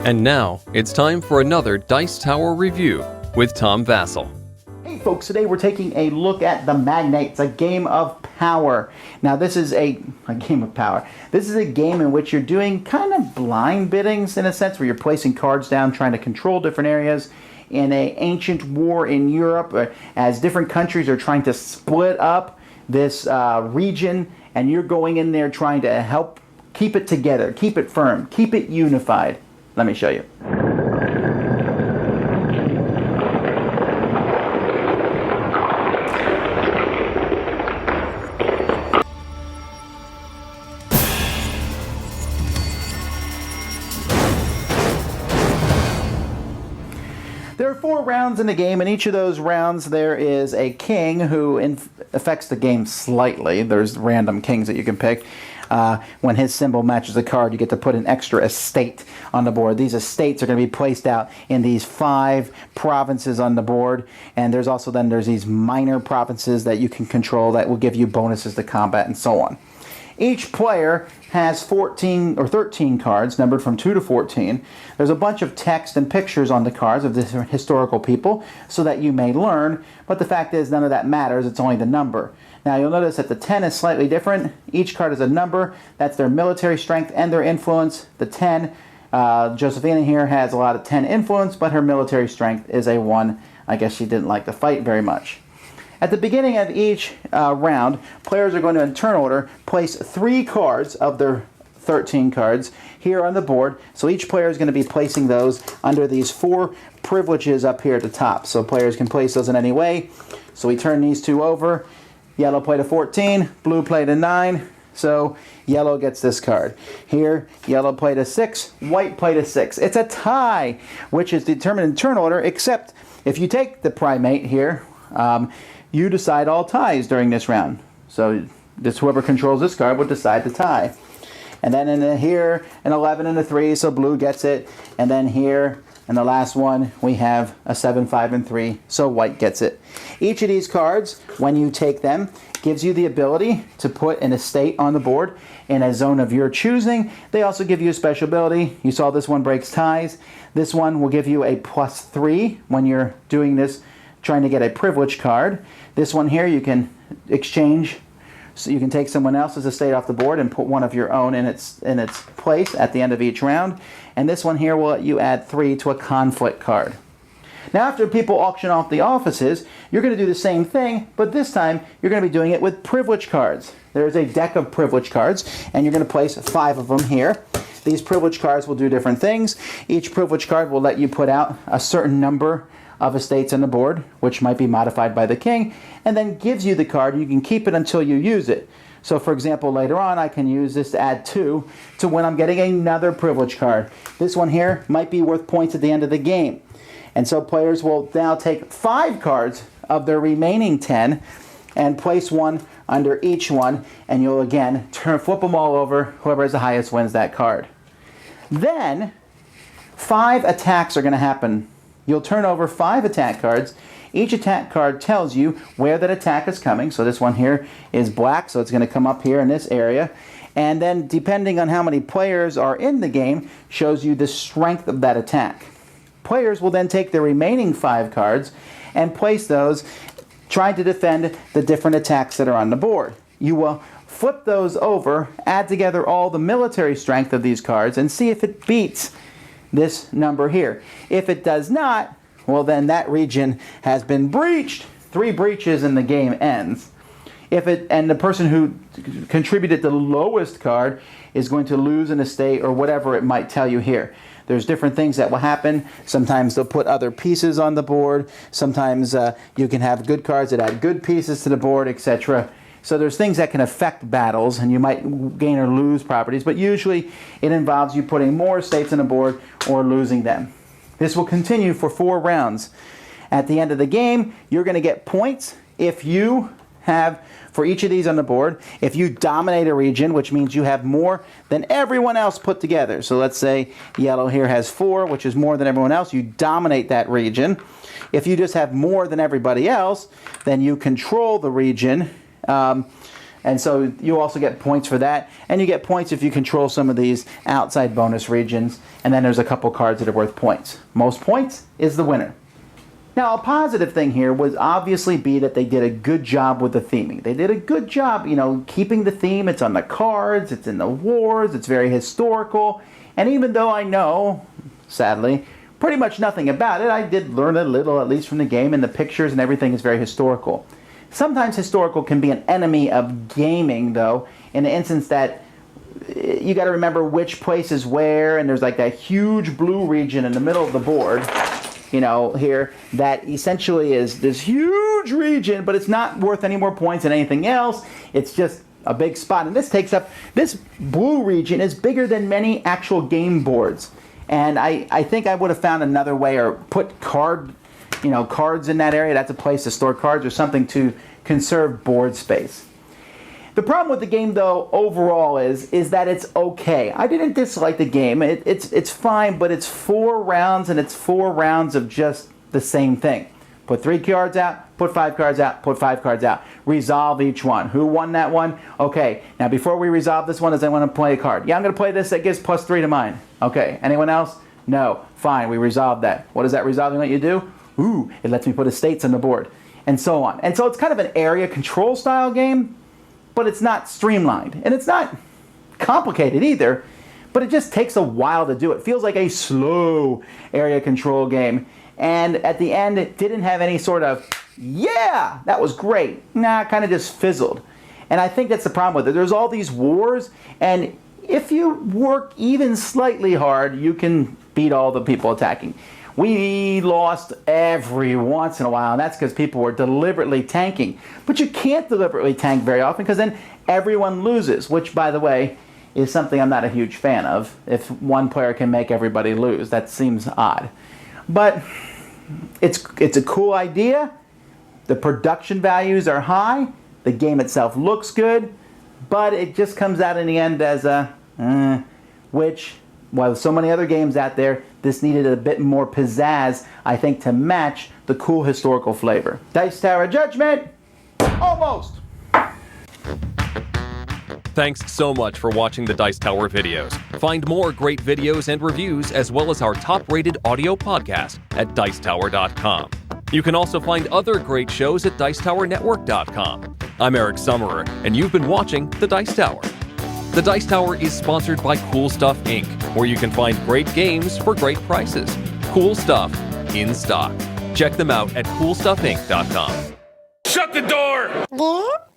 And now, it's time for another Dice Tower review with Tom Vasel. Hey folks, today we're taking a look at the Magnates, a game of power. Now this is a game of power. This is a game in which you're doing kind of blind biddings in a sense, where you're placing cards down, trying to control different areas in an ancient war in Europe, as different countries are trying to split up this region, and you're going in there trying to help keep it together, keep it firm, keep it unified. Let me show you. There are 4 rounds in the game. In each of those rounds there is a king who affects the game slightly. There's random kings that you can pick. When his symbol matches a card, you get to put an extra estate on the board. These estates are going to be placed out in these 5 provinces on the board, and there's also there's these minor provinces that you can control that will give you bonuses to combat and so on. Each player has 14 or 13 cards, numbered from 2 to 14. There's a bunch of text and pictures on the cards of different historical people so that you may learn, but the fact is none of that matters, it's only the number. Now you'll notice that the 10 is slightly different. Each card is a number. That's their military strength and their influence. The 10, Josephina here has a lot of 10 influence, but her military strength is a 1. I guess she didn't like to fight very much. At the beginning of each round, players are going to, in turn order, place 3 cards of their 13 cards here on the board. So each player is going to be placing those under these 4 privileges up here at the top. So players can place those in any way. So we turn these 2 over. Yellow played a 14, blue played a 9, so yellow gets this card. Here, yellow played a 6, white played a 6. It's a tie, which is determined in turn order, except if you take the primate here, you decide all ties during this round. So whoever controls this card would decide the tie. And then in here, an 11 and a 3, so blue gets it. And then here, in the last one, we have a 7, 5, and 3, so white gets it. Each of these cards, when you take them, gives you the ability to put an estate on the board in a zone of your choosing. They also give you a special ability. You saw this one breaks ties. This one will give you a +3 when you're doing this, trying to get a privilege card. This one here you can exchange, so you can take someone else's estate off the board and put one of your own in its place at the end of each round. And this one here will let you add 3 to a conflict card. Now after people auction off the offices, you're going to do the same thing, but this time you're going to be doing it with privilege cards. There's a deck of privilege cards, and you're going to place 5 of them here. These privilege cards will do different things. Each privilege card will let you put out a certain number of estates on the board, which might be modified by the king, and then gives you the card. You can keep it until you use it. So for example, later on I can use this to add 2 to when I'm getting another privilege card. This one here might be worth points at the end of the game. And so players will now take 5 cards of their remaining 10 and place one under each one, and you'll again flip them all over. Whoever has the highest wins that card. Then 5 attacks are going to happen. You'll turn over 5 attack cards. Each attack card tells you where that attack is coming. So this one here is black, so it's going to come up here in this area. And then depending on how many players are in the game, shows you the strength of that attack. Players will then take the remaining 5 cards and place those, trying to defend the different attacks that are on the board. You will flip those over, add together all the military strength of these cards, and see if it beats this number here. If it does not, well then that region has been breached. 3 breaches and the game ends. And the person who contributed the lowest card is going to lose an estate or whatever it might tell you here. There's different things that will happen. Sometimes they'll put other pieces on the board. Sometimes you can have good cards that add good pieces to the board, etc. So there's things that can affect battles, and you might gain or lose properties, but usually it involves you putting more estates on the board or losing them. This will continue for 4 rounds. At the end of the game, you're going to get points if you have, for each of these on the board, if you dominate a region, which means you have more than everyone else put together. So let's say yellow here has 4, which is more than everyone else. You dominate that region. If you just have more than everybody else, then you control the region And so you also get points for that, and you get points if you control some of these outside bonus regions, and then there's a couple cards that are worth points. Most points is the winner. Now, a positive thing here would obviously be that they did a good job with the theming. They did a good job, keeping the theme. It's on the cards, it's in the wars, it's very historical, and even though I know, sadly, pretty much nothing about it, I did learn a little, at least from the game, and the pictures and everything is very historical. Sometimes historical can be an enemy of gaming, though, in the instance that you got to remember which place is where, and there's like that huge blue region in the middle of the board, here, that essentially is this huge region, but it's not worth any more points than anything else. It's just a big spot, and this blue region is bigger than many actual game boards, and I think I would have found another way, or put cards in that area. That's a place to store cards or something to conserve board space. The problem with the game, though, overall is that it's okay. I didn't dislike the game. It's fine, but it's 4 rounds, and it's 4 rounds of just the same thing. Put 3 cards out, put 5 cards out, put 5 cards out. Resolve each one. Who won that one? Okay, now before we resolve this one, does anyone want to play a card? Yeah, I'm going to play this. That gives +3 to mine. Okay, anyone else? No. Fine, we resolved that. What does that resolving let you do? Ooh, it lets me put estates on the board, and so on. And so it's kind of an area control style game, but it's not streamlined. And it's not complicated either, but it just takes a while to do it. It feels like a slow area control game. And at the end, it didn't have any sort of, yeah, that was great. Nah, it kind of just fizzled. And I think that's the problem with it. There's all these wars, and if you work even slightly hard, you can beat all the people attacking. We lost every once in a while, and that's because people were deliberately tanking. But you can't deliberately tank very often, because then everyone loses, which, by the way, is something I'm not a huge fan of. If one player can make everybody lose, that seems odd. But it's a cool idea. The production values are high. The game itself looks good, but it just comes out in the end as which, while with so many other games out there, this needed a bit more pizzazz, I think, to match the cool historical flavor. Dice Tower Judgment, almost. Thanks so much for watching the Dice Tower videos. Find more great videos and reviews, as well as our top-rated audio podcast at Dicetower.com. You can also find other great shows at Dicetowernetwork.com. I'm Eric Summerer, and you've been watching The Dice Tower. The Dice Tower is sponsored by Cool Stuff Inc., where you can find great games for great prices. Cool stuff in stock. Check them out at CoolStuffInc.com. Shut the door! Yeah?